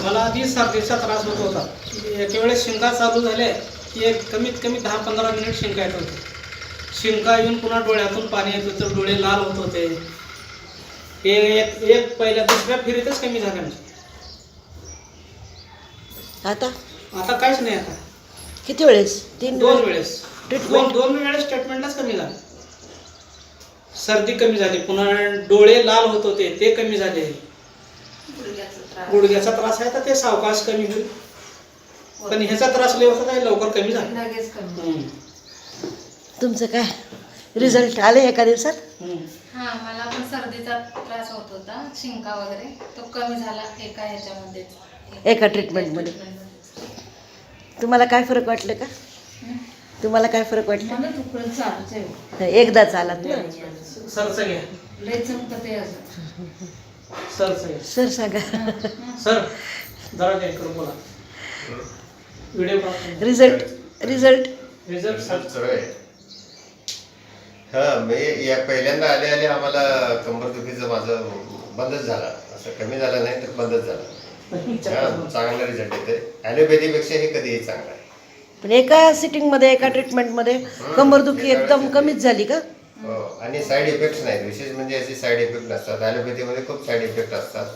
मला आधी सर्दीचा त्रास होत होता. एके वेळेस शिंका चालू झाल्या की एक कमीत कमी 10-15 मिनिट शिंका येत होती. शिंका येऊन पुन्हा डोळ्यातून पाणी येत होतं, डोळे लाल होत होते. हे एक पहिल्या दुसऱ्या फिरीतच कमी झालं म्हणजे. आता आता काहीच नाही. आता किती वेळेस? 2 वेळेस ट्रीटमेंट? दोन वेळेस ट्रीटमेंटलाच कमी झालं. सर्दी कमी झाली, पुन्हा डोळे लाल होत होते ते कमी झाले. गुडघ्याचा त्रास आहे तर ते सावकाश कमी होईल, पण ह्याचा त्रास लय होता आहे लवकर कमी झाला. तुमचं काय रिझल्ट आले एका दिवसात? हा, मला पण सर्दीचा त्रास होत होता, शिंका वगैरे, तो कमी झाला एका ह्याच्यामध्ये, एका ट्रीटमेंटमध्ये. तुम्हाला काय फरक वाटलं का? तुम्हाला काय फरक वाटलं? मला दुखणं चालूच आहे. एकदा चालत ना. सरचं घ्या. लय चमकत आहे अजून. सरचं घ्या. सर सांगा. सर जरा काय करू बोला. व्हिडिओ पाहतो. रिझल्ट रिझल्ट रिझल्ट सर्व आहे. हां, मी या पहिल्यांदा आले आम्हाला कंबरदुखीचं माझं बंदच झालं. असं कमी झालं नाही तर बंदच झालं. हां, चांगला रिझल्ट येते. ॲलोपॅथीपेक्षा हे कधीही चांगलं आहे. पण एका सिटिंगमध्ये एका ट्रीटमेंटमध्ये कंबरदुखी एकदम कमीच झाली का? हो, आणि साईड इफेक्ट्स नाहीत. विशेष म्हणजे असे साईड इफेक्ट नसतात. ॲलोपॅथीमध्ये खूप साईड इफेक्ट असतात.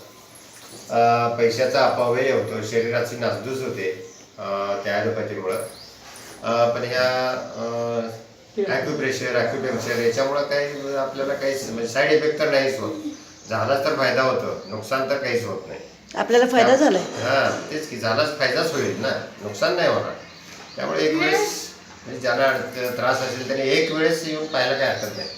पैशाचा अभावही होतो, शरीराची नासधूस होते त्या ॲलोपॅथीमुळं. पण ह्या ॲक्युप्रेशर ॲक्युपंक्चर याच्यामुळं काही आपल्याला काहीच म्हणजे साईड इफेक्ट तर नाहीच होत. झालाच तर फायदा होतो, नुकसान तर काहीच होत नाही. आपल्याला फायदा झालाय. हां, तेच की, झालाच फायदाच होईल ना, नुकसान नाही होणार. त्यामुळे एक वेळेस म्हणजे ज्याला त्रास असेल त्याने एक वेळेस येऊन पाहायला काही हरकत नाही.